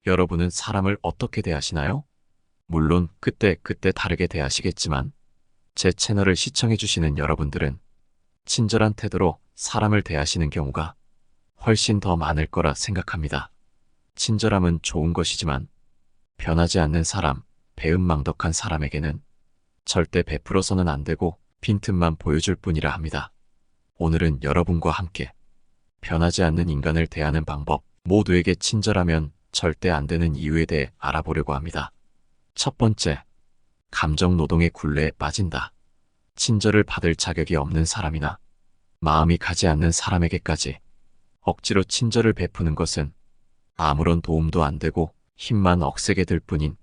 여러분은 사람을 어떻게 대하시나요? 물론 그때 다르게 대하시겠지만 제 채널을 시청해주시는 여러분들은 친절한 태도로 사람을 대하시는 경우가 훨씬 더 많을 거라 생각합니다. 친절함은 좋은 것이지만 변하지 않는 사람, 배은망덕한 사람에게는 절대 베풀어서는 안 되고 빈틈만 보여줄 뿐이라 합니다. 오늘은 여러분과 함께 변하지 않는 인간을 대하는 방법, 모두에게 친절하면 절대 안 되는 이유에 대해 알아보려고 합니다. 첫 번째, 감정 노동의 굴레에 빠진다. 친절을 받을 자격이 없는 사람이나 마음이 가지 않는 사람에게까지 억지로 친절을 베푸는 것은 아무런 도움도 안 되고 힘만 억세게 들 뿐인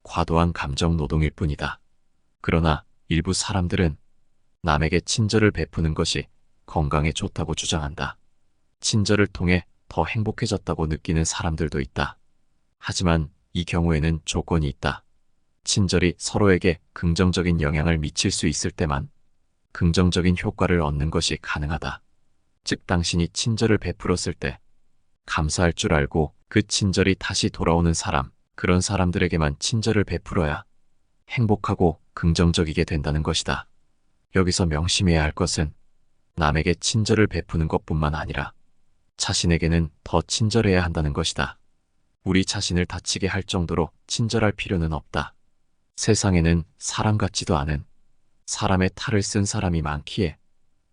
과도한 감정 노동일 뿐이다. 그러나 일부 사람들은 남에게 친절을 베푸는 것이 건강에 좋다고 주장한다. 친절을 통해 더 행복해졌다고 느끼는 사람들도 있다. 하지만 이 경우에는 조건이 있다. 친절이 서로에게 긍정적인 영향을 미칠 수 있을 때만 긍정적인 효과를 얻는 것이 가능하다. 즉 당신이 친절을 베풀었을 때 감사할 줄 알고 그 친절이 다시 돌아오는 사람, 그런 사람들에게만 친절을 베풀어야 행복하고 긍정적이게 된다는 것이다. 여기서 명심해야 할 것은 남에게 친절을 베푸는 것뿐만 아니라 자신에게는 더 친절해야 한다는 것이다. 우리 자신을 다치게 할 정도로 친절할 필요는 없다. 세상에는 사람 같지도 않은 사람의 탈을 쓴 사람이 많기에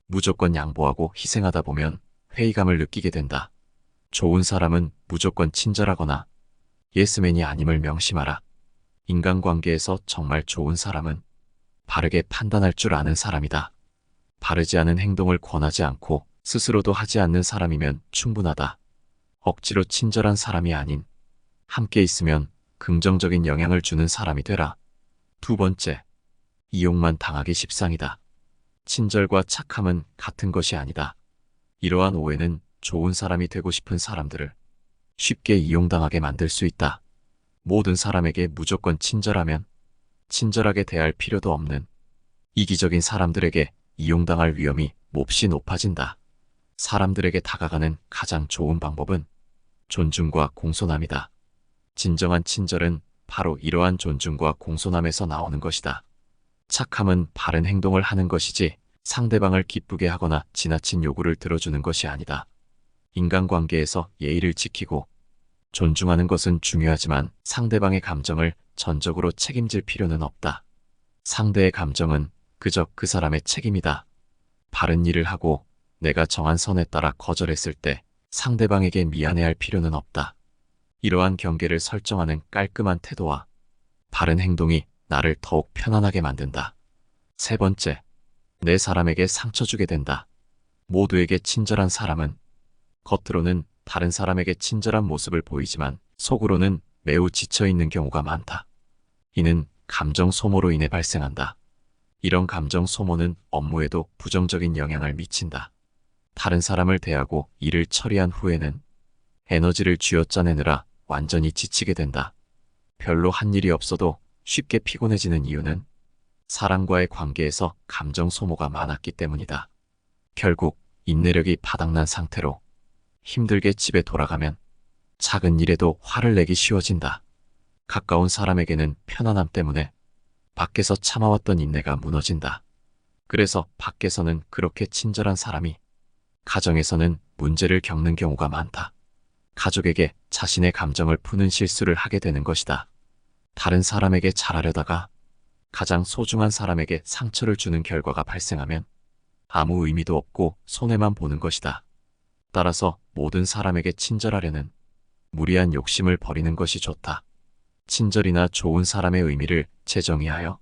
무조건 양보하고 희생하다 보면 회의감을 느끼게 된다. 좋은 사람은 무조건 친절하거나 예스맨이 아님을 명심하라. 인간관계에서 정말 좋은 사람은 바르게 판단할 줄 아는 사람이다. 바르지 않은 행동을 권하지 않고 스스로도 하지 않는 사람이면 충분하다. 억지로 친절한 사람이 아닌 함께 있으면 긍정적인 영향을 주는 사람이 되라. 두 번째, 이용만 당하기 십상이다. 친절과 착함은 같은 것이 아니다. 이러한 오해는 좋은 사람이 되고 싶은 사람들을 쉽게 이용당하게 만들 수 있다. 모든 사람에게 무조건 친절하면 친절하게 대할 필요도 없는 이기적인 사람들에게 이용당할 위험이 몹시 높아진다. 사람들에게 다가가는 가장 좋은 방법은 존중과 공손함이다. 진정한 친절은 바로 이러한 존중과 공손함에서 나오는 것이다. 착함은 바른 행동을 하는 것이지 상대방을 기쁘게 하거나 지나친 요구를 들어주는 것이 아니다. 인간관계에서 예의를 지키고 존중하는 것은 중요하지만 상대방의 감정을 전적으로 책임질 필요는 없다. 상대의 감정은 그저 그 사람의 책임이다. 바른 일을 하고 내가 정한 선에 따라 거절했을 때 상대방에게 미안해할 필요는 없다. 이러한 경계를 설정하는 깔끔한 태도와 바른 행동이 나를 더욱 편안하게 만든다. 세 번째, 내 사람에게 상처 주게 된다. 모두에게 친절한 사람은 겉으로는 다른 사람에게 친절한 모습을 보이지만 속으로는 매우 지쳐있는 경우가 많다. 이는 감정 소모로 인해 발생한다. 이런 감정 소모는 업무에도 부정적인 영향을 미친다. 다른 사람을 대하고 일을 처리한 후에는 에너지를 쥐어짜내느라 완전히 지치게 된다. 별로 한 일이 없어도 쉽게 피곤해지는 이유는 사람과의 관계에서 감정 소모가 많았기 때문이다. 결국 인내력이 바닥난 상태로 힘들게 집에 돌아가면 작은 일에도 화를 내기 쉬워진다. 가까운 사람에게는 편안함 때문에 밖에서 참아왔던 인내가 무너진다. 그래서 밖에서는 그렇게 친절한 사람이 가정에서는 문제를 겪는 경우가 많다. 가족에게 자신의 감정을 푸는 실수를 하게 되는 것이다. 다른 사람에게 잘하려다가 가장 소중한 사람에게 상처를 주는 결과가 발생하면 아무 의미도 없고 손해만 보는 것이다. 따라서 모든 사람에게 친절하려는 무리한 욕심을 버리는 것이 좋다. 친절이나 좋은 사람의 의미를 재정의하여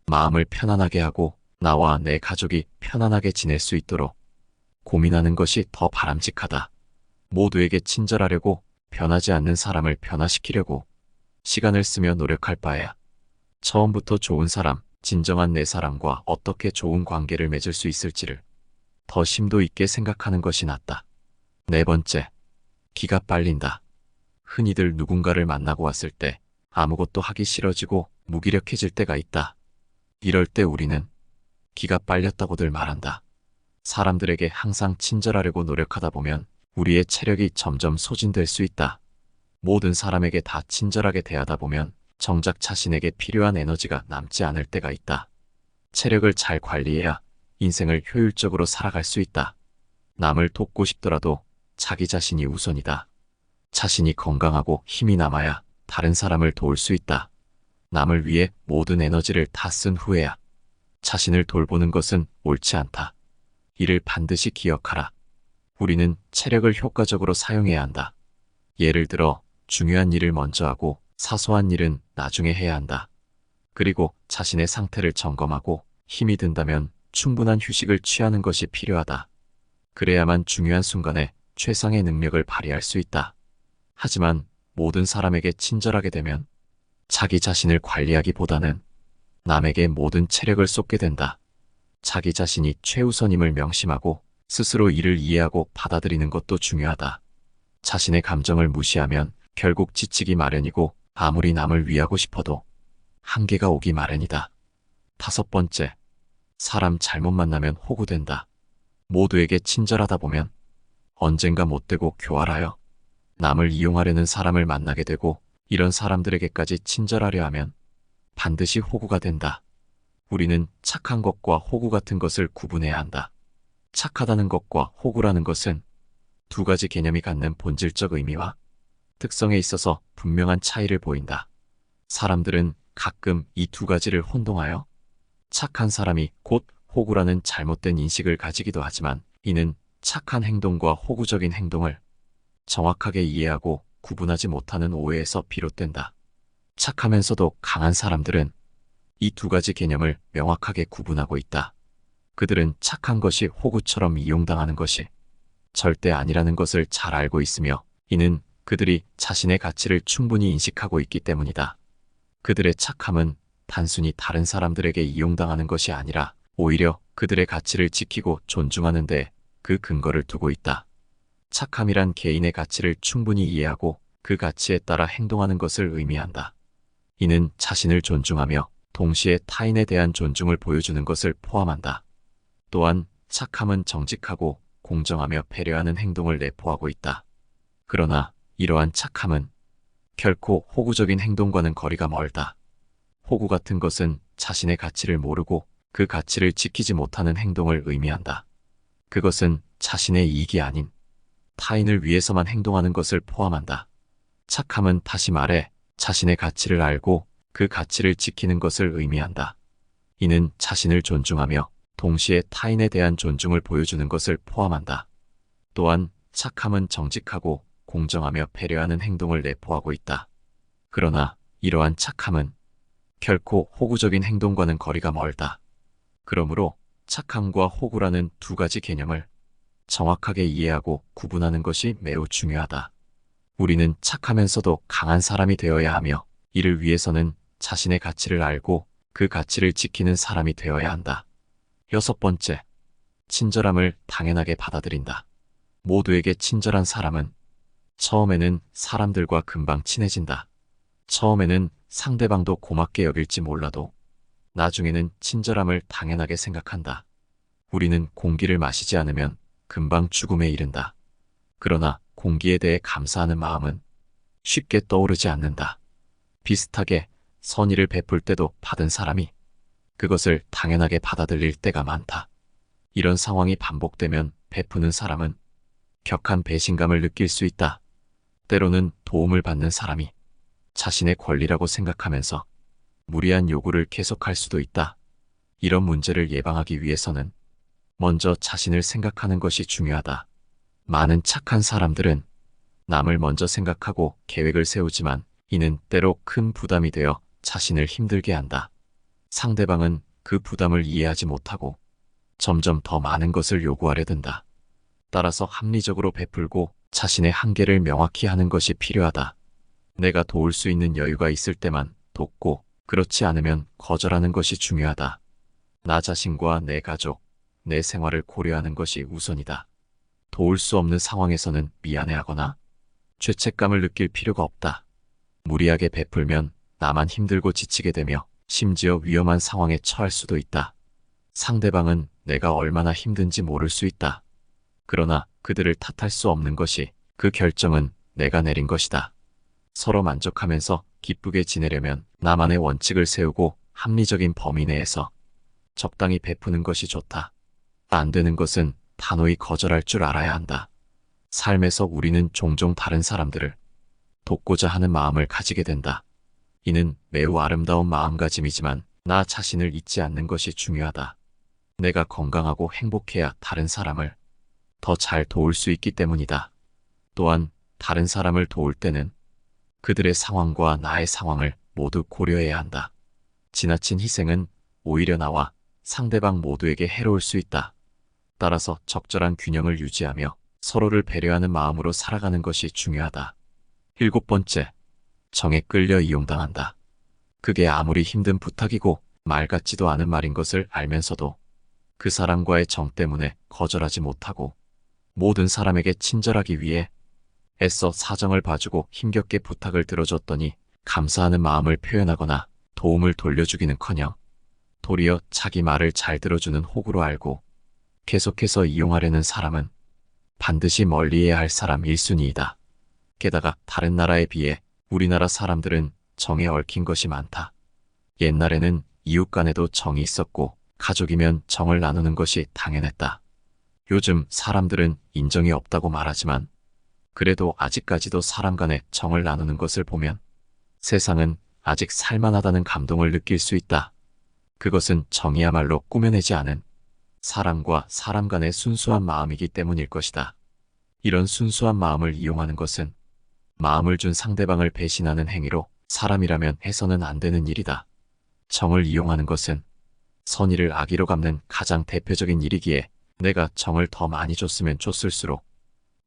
마음을 편안하게 하고 나와 내 가족이 편안하게 지낼 수 있도록 고민하는 것이 더 바람직하다. 모두에게 친절하려고 변하지 않는 사람을 변화시키려고 시간을 쓰며 노력할 바에야 처음부터 좋은 사람, 진정한 내 사람과 어떻게 좋은 관계를 맺을 수 있을지를 더 심도 있게 생각하는 것이 낫다. 네 번째, 기가 빨린다. 흔히들 누군가를 만나고 왔을 때 아무것도 하기 싫어지고 무기력해질 때가 있다. 이럴 때 우리는 기가 빨렸다고들 말한다. 사람들에게 항상 친절하려고 노력하다 보면 우리의 체력이 점점 소진될 수 있다. 모든 사람에게 다 친절하게 대하다 보면 정작 자신에게 필요한 에너지가 남지 않을 때가 있다. 체력을 잘 관리해야 인생을 효율적으로 살아갈 수 있다. 남을 돕고 싶더라도 자기 자신이 우선이다. 자신이 건강하고 힘이 남아야 다른 사람을 도울 수 있다. 남을 위해 모든 에너지를 다 쓴 후에야 자신을 돌보는 것은 옳지 않다. 이를 반드시 기억하라. 우리는 체력을 효과적으로 사용해야 한다. 예를 들어 중요한 일을 먼저 하고 사소한 일은 나중에 해야 한다. 그리고 자신의 상태를 점검하고 힘이 든다면 충분한 휴식을 취하는 것이 필요하다. 그래야만 중요한 순간에 최상의 능력을 발휘할 수 있다. 하지만 모든 사람에게 친절하게 되면 자기 자신을 관리하기보다는 남에게 모든 체력을 쏟게 된다. 자기 자신이 최우선임을 명심하고 스스로 이를 이해하고 받아들이는 것도 중요하다. 자신의 감정을 무시하면 결국 지치기 마련이고 아무리 남을 위하고 싶어도 한계가 오기 마련이다. 5번째, 사람 잘못 만나면 호구된다. 모두에게 친절하다 보면 언젠가 못되고 교활하여 남을 이용하려는 사람을 만나게 되고 이런 사람들에게까지 친절하려 하면 반드시 호구가 된다. 우리는 착한 것과 호구 같은 것을 구분해야 한다. 착하다는 것과 호구라는 것은 두 가지 개념이 갖는 본질적 의미와 특성에 있어서 분명한 차이를 보인다. 사람들은 가끔 이 두 가지를 혼동하여 착한 사람이 곧 호구라는 잘못된 인식을 가지기도 하지만 이는 착한 행동과 호구적인 행동을 정확하게 이해하고 구분하지 못하는 오해에서 비롯된다. 착하면서도 강한 사람들은 이 두 가지 개념을 명확하게 구분하고 있다. 그들은 착한 것이 호구처럼 이용당하는 것이 절대 아니라는 것을 잘 알고 있으며 이는 그들이 자신의 가치를 충분히 인식하고 있기 때문이다. 그들의 착함은 단순히 다른 사람들에게 이용당하는 것이 아니라 오히려 그들의 가치를 지키고 존중하는 데 그 근거를 두고 있다. 착함이란 개인의 가치를 충분히 이해하고 그 가치에 따라 행동하는 것을 의미한다. 이는 자신을 존중하며 동시에 타인에 대한 존중을 보여주는 것을 포함한다. 또한 착함은 정직하고 공정하며 배려하는 행동을 내포하고 있다. 그러나 이러한 착함은 결코 호구적인 행동과는 거리가 멀다. 호구 같은 것은 자신의 가치를 모르고 그 가치를 지키지 못하는 행동을 의미한다. 그것은 자신의 이익이 아닌 타인을 위해서만 행동하는 것을 포함한다. 착함은 다시 말해 자신의 가치를 알고 그 가치를 지키는 것을 의미한다. 이는 자신을 존중하며 동시에 타인에 대한 존중을 보여주는 것을 포함한다. 또한 착함은 정직하고 공정하며 배려하는 행동을 내포하고 있다. 그러나 이러한 착함은 결코 호구적인 행동과는 거리가 멀다. 그러므로 착함과 호구라는 두 가지 개념을 정확하게 이해하고 구분하는 것이 매우 중요하다. 우리는 착하면서도 강한 사람이 되어야 하며 이를 위해서는 자신의 가치를 알고 그 가치를 지키는 사람이 되어야 한다. 6번째, 친절함을 당연하게 받아들인다. 모두에게 친절한 사람은 처음에는 사람들과 금방 친해진다. 처음에는 상대방도 고맙게 여길지 몰라도 나중에는 친절함을 당연하게 생각한다. 우리는 공기를 마시지 않으면 금방 죽음에 이른다. 그러나 공기에 대해 감사하는 마음은 쉽게 떠오르지 않는다. 비슷하게 선의를 베풀 때도 받은 사람이 그것을 당연하게 받아들일 때가 많다. 이런 상황이 반복되면 베푸는 사람은 격한 배신감을 느낄 수 있다. 때로는 도움을 받는 사람이 자신의 권리라고 생각하면서 무리한 요구를 계속할 수도 있다. 이런 문제를 예방하기 위해서는 먼저 자신을 생각하는 것이 중요하다. 많은 착한 사람들은 남을 먼저 생각하고 계획을 세우지만 이는 때로 큰 부담이 되어 자신을 힘들게 한다. 상대방은 그 부담을 이해하지 못하고 점점 더 많은 것을 요구하려 든다. 따라서 합리적으로 베풀고 자신의 한계를 명확히 하는 것이 필요하다. 내가 도울 수 있는 여유가 있을 때만 돕고 그렇지 않으면 거절하는 것이 중요하다. 나 자신과 내 가족, 내 생활을 고려하는 것이 우선이다. 도울 수 없는 상황에서는 미안해하거나 죄책감을 느낄 필요가 없다. 무리하게 베풀면 나만 힘들고 지치게 되며 심지어 위험한 상황에 처할 수도 있다. 상대방은 내가 얼마나 힘든지 모를 수 있다. 그러나 그들을 탓할 수 없는 것이 그 결정은 내가 내린 것이다. 서로 만족하면서 기쁘게 지내려면 나만의 원칙을 세우고 합리적인 범위 내에서 적당히 베푸는 것이 좋다. 안 되는 것은 단호히 거절할 줄 알아야 한다. 삶에서 우리는 종종 다른 사람들을 돕고자 하는 마음을 가지게 된다. 이는 매우 아름다운 마음가짐이지만 나 자신을 잊지 않는 것이 중요하다. 내가 건강하고 행복해야 다른 사람을 더 잘 도울 수 있기 때문이다. 또한 다른 사람을 도울 때는 그들의 상황과 나의 상황을 모두 고려해야 한다. 지나친 희생은 오히려 나와 상대방 모두에게 해로울 수 있다. 따라서 적절한 균형을 유지하며 서로를 배려하는 마음으로 살아가는 것이 중요하다. 7번째, 정에 끌려 이용당한다. 그게 아무리 힘든 부탁이고 말 같지도 않은 말인 것을 알면서도 그 사람과의 정 때문에 거절하지 못하고 모든 사람에게 친절하기 위해 애써 사정을 봐주고 힘겹게 부탁을 들어줬더니 감사하는 마음을 표현하거나 도움을 돌려주기는커녕 도리어 자기 말을 잘 들어주는 호구로 알고 계속해서 이용하려는 사람은 반드시 멀리해야 할 사람 1순위이다. 게다가 다른 나라에 비해 우리나라 사람들은 정에 얽힌 것이 많다. 옛날에는 이웃 간에도 정이 있었고 가족이면 정을 나누는 것이 당연했다. 요즘 사람들은 인정이 없다고 말하지만 그래도 아직까지도 사람 간에 정을 나누는 것을 보면 세상은 아직 살만하다는 감동을 느낄 수 있다. 그것은 정이야말로 꾸며내지 않은 사람과 사람 간의 순수한 마음이기 때문일 것이다. 이런 순수한 마음을 이용하는 것은 마음을 준 상대방을 배신하는 행위로 사람이라면 해서는 안 되는 일이다. 정을 이용하는 것은 선의를 악의로 갚는 가장 대표적인 일이기에 내가 정을 더 많이 줬으면 줬을수록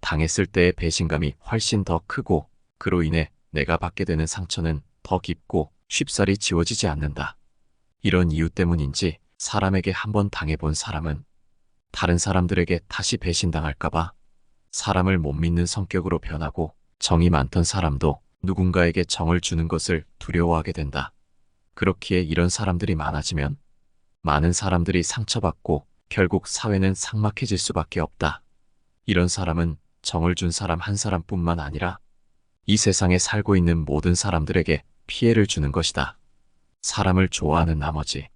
당했을 때의 배신감이 훨씬 더 크고 그로 인해 내가 받게 되는 상처는 더 깊고 쉽사리 지워지지 않는다. 이런 이유 때문인지 사람에게 한번 당해본 사람은 다른 사람들에게 다시 배신당할까봐 사람을 못 믿는 성격으로 변하고 정이 많던 사람도 누군가에게 정을 주는 것을 두려워하게 된다. 그렇기에 이런 사람들이 많아지면 많은 사람들이 상처받고 결국 사회는 삭막해질 수밖에 없다. 이런 사람은 정을 준 사람 한 사람뿐만 아니라 이 세상에 살고 있는 모든 사람들에게 피해를 주는 것이다. 사람을 좋아하는 나머지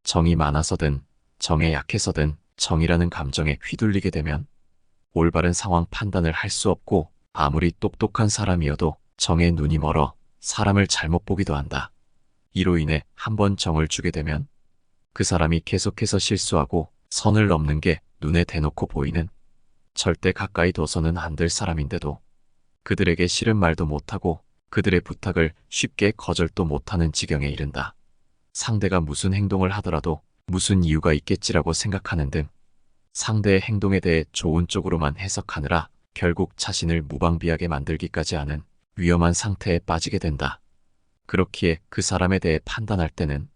정이 많아서든 정에 약해서든 정이라는 감정에 휘둘리게 되면 올바른 상황 판단을 할 수 없고 아무리 똑똑한 사람이어도 정에 눈이 멀어 사람을 잘못 보기도 한다. 이로 인해 한번 정을 주게 되면 그 사람이 계속해서 실수하고 선을 넘는 게 눈에 대놓고 보이는 절대 가까이 둬서는 안 될 사람인데도 그들에게 싫은 말도 못하고 그들의 부탁을 쉽게 거절도 못하는 지경에 이른다. 상대가 무슨 행동을 하더라도 무슨 이유가 있겠지라고 생각하는 등 상대의 행동에 대해 좋은 쪽으로만 해석하느라 결국 자신을 무방비하게 만들기까지 하는 위험한 상태에 빠지게 된다. 그렇기에 그 사람에 대해 판단할 때는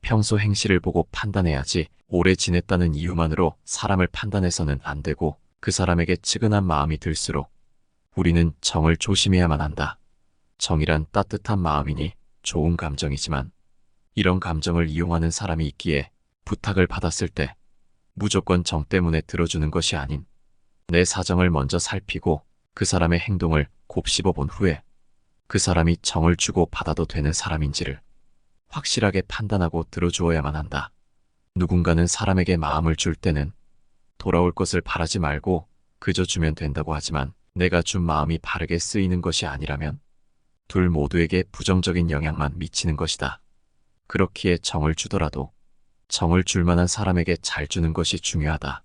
평소 행실을 보고 판단해야지 오래 지냈다는 이유만으로 사람을 판단해서는 안 되고 그 사람에게 측은한 마음이 들수록 우리는 정을 조심해야만 한다. 정이란 따뜻한 마음이니 좋은 감정이지만 이런 감정을 이용하는 사람이 있기에 부탁을 받았을 때 무조건 정 때문에 들어주는 것이 아닌 내 사정을 먼저 살피고 그 사람의 행동을 곱씹어 본 후에 그 사람이 정을 주고 받아도 되는 사람인지를 확실하게 판단하고 들어주어야만 한다. 누군가는 사람에게 마음을 줄 때는 돌아올 것을 바라지 말고 그저 주면 된다고 하지만 내가 준 마음이 바르게 쓰이는 것이 아니라면 둘 모두에게 부정적인 영향만 미치는 것이다. 그렇기에 정을 주더라도 정을 줄 만한 사람에게 잘 주는 것이 중요하다.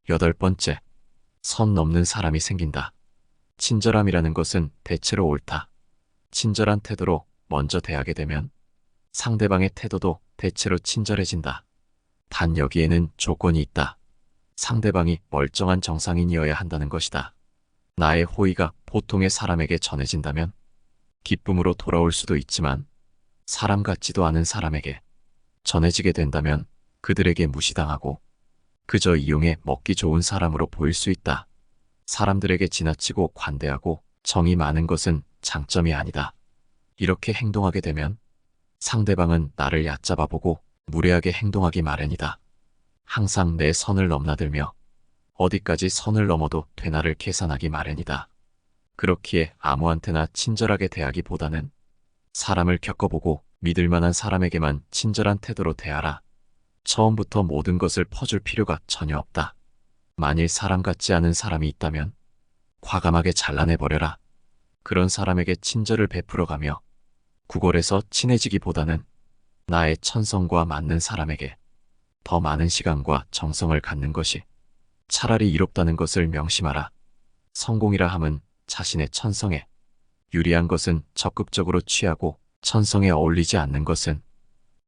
8번째, 선 넘는 사람이 생긴다. 친절함이라는 것은 대체로 옳다. 친절한 태도로 먼저 대하게 되면 상대방의 태도도 대체로 친절해진다. 단 여기에는 조건이 있다. 상대방이 멀쩡한 정상인이어야 한다는 것이다. 나의 호의가 보통의 사람에게 전해진다면 기쁨으로 돌아올 수도 있지만 사람 같지도 않은 사람에게 전해지게 된다면 그들에게 무시당하고 그저 이용해 먹기 좋은 사람으로 보일 수 있다. 사람들에게 지나치고 관대하고 정이 많은 것은 장점이 아니다. 이렇게 행동하게 되면 상대방은 나를 얕잡아 보고 무례하게 행동하기 마련이다. 항상 내 선을 넘나들며 어디까지 선을 넘어도 되나를 계산하기 마련이다. 그렇기에 아무한테나 친절하게 대하기보다는 사람을 겪어보고 믿을 만한 사람에게만 친절한 태도로 대하라. 처음부터 모든 것을 퍼줄 필요가 전혀 없다. 만일 사람 같지 않은 사람이 있다면 과감하게 잘라내버려라. 그런 사람에게 친절을 베풀어가며 구걸해서 친해지기보다는 나의 천성과 맞는 사람에게 더 많은 시간과 정성을 갖는 것이 차라리 이롭다는 것을 명심하라. 성공이라 함은 자신의 천성에 유리한 것은 적극적으로 취하고 천성에 어울리지 않는 것은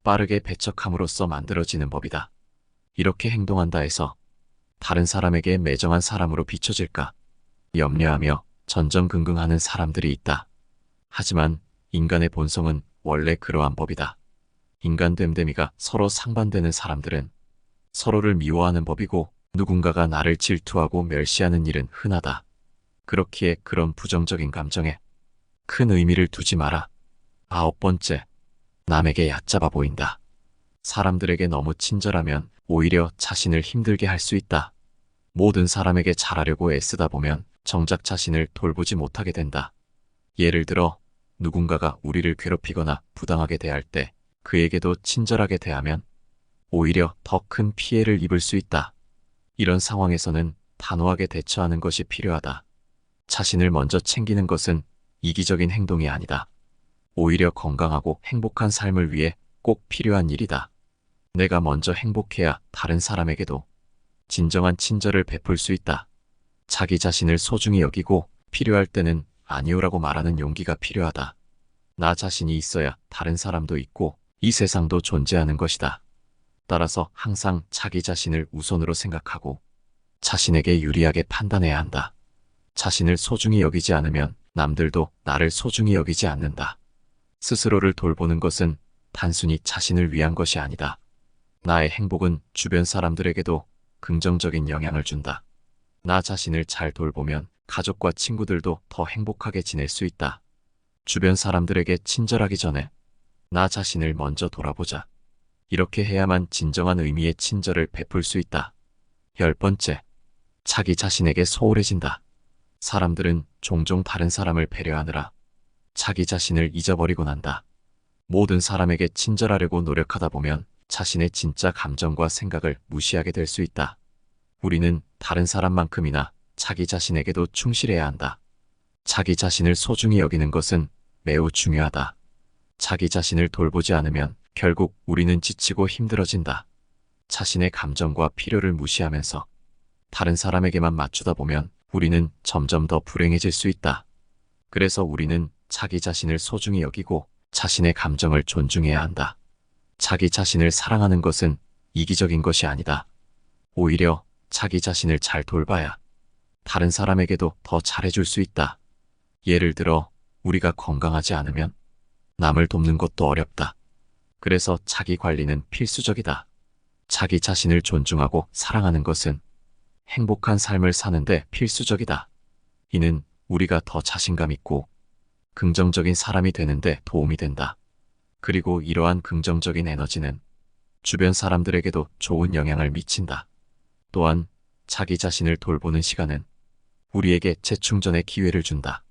빠르게 배척함으로써 만들어지는 법이다. 이렇게 행동한다 해서 다른 사람에게 매정한 사람으로 비춰질까 염려하며 전전긍긍하는 사람들이 있다. 하지만 인간의 본성은 원래 그러한 법이다. 인간 됨됨이가 서로 상반되는 사람들은 서로를 미워하는 법이고 누군가가 나를 질투하고 멸시하는 일은 흔하다. 그렇기에 그런 부정적인 감정에 큰 의미를 두지 마라. 9번째, 남에게 얕잡아 보인다. 사람들에게 너무 친절하면 오히려 자신을 힘들게 할 수 있다. 모든 사람에게 잘하려고 애쓰다 보면 정작 자신을 돌보지 못하게 된다. 예를 들어 누군가가 우리를 괴롭히거나 부당하게 대할 때 그에게도 친절하게 대하면 오히려 더 큰 피해를 입을 수 있다. 이런 상황에서는 단호하게 대처하는 것이 필요하다. 자신을 먼저 챙기는 것은 이기적인 행동이 아니다. 오히려 건강하고 행복한 삶을 위해 꼭 필요한 일이다. 내가 먼저 행복해야 다른 사람에게도 진정한 친절을 베풀 수 있다. 자기 자신을 소중히 여기고 필요할 때는 아니오라고 말하는 용기가 필요하다. 나 자신이 있어야 다른 사람도 있고 이 세상도 존재하는 것이다. 따라서 항상 자기 자신을 우선으로 생각하고 자신에게 유리하게 판단해야 한다. 자신을 소중히 여기지 않으면 남들도 나를 소중히 여기지 않는다. 스스로를 돌보는 것은 단순히 자신을 위한 것이 아니다. 나의 행복은 주변 사람들에게도 긍정적인 영향을 준다. 나 자신을 잘 돌보면 가족과 친구들도 더 행복하게 지낼 수 있다. 주변 사람들에게 친절하기 전에 나 자신을 먼저 돌아보자. 이렇게 해야만 진정한 의미의 친절을 베풀 수 있다. 10번째, 자기 자신에게 소홀해진다. 사람들은 종종 다른 사람을 배려하느라 자기 자신을 잊어버리곤 한다. 모든 사람에게 친절하려고 노력하다 보면 자신의 진짜 감정과 생각을 무시하게 될 수 있다. 우리는 다른 사람만큼이나 자기 자신에게도 충실해야 한다. 자기 자신을 소중히 여기는 것은 매우 중요하다. 자기 자신을 돌보지 않으면 결국 우리는 지치고 힘들어진다. 자신의 감정과 필요를 무시하면서 다른 사람에게만 맞추다 보면 우리는 점점 더 불행해질 수 있다. 그래서 우리는 자기 자신을 소중히 여기고 자신의 감정을 존중해야 한다. 자기 자신을 사랑하는 것은 이기적인 것이 아니다. 오히려 자기 자신을 잘 돌봐야 다른 사람에게도 더 잘해줄 수 있다. 예를 들어 우리가 건강하지 않으면 남을 돕는 것도 어렵다. 그래서 자기 관리는 필수적이다. 자기 자신을 존중하고 사랑하는 것은 행복한 삶을 사는데 필수적이다. 이는 우리가 더 자신감 있고 긍정적인 사람이 되는데 도움이 된다. 그리고 이러한 긍정적인 에너지는 주변 사람들에게도 좋은 영향을 미친다. 또한 자기 자신을 돌보는 시간은 우리에게 재충전의 기회를 준다.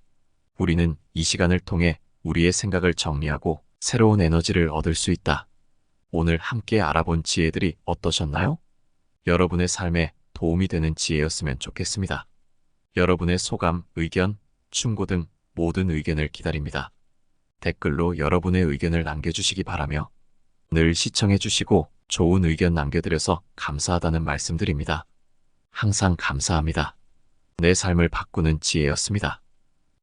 우리는 이 시간을 통해 우리의 생각을 정리하고 새로운 에너지를 얻을 수 있다. 오늘 함께 알아본 지혜들이 어떠셨나요? 여러분의 삶에 도움이 되는 지혜였으면 좋겠습니다. 여러분의 소감, 의견, 충고 등 모든 의견을 기다립니다. 댓글로 여러분의 의견을 남겨주시기 바라며 늘 시청해주시고 좋은 의견 남겨드려서 감사하다는 말씀드립니다. 항상 감사합니다. 내 삶을 바꾸는 지혜였습니다.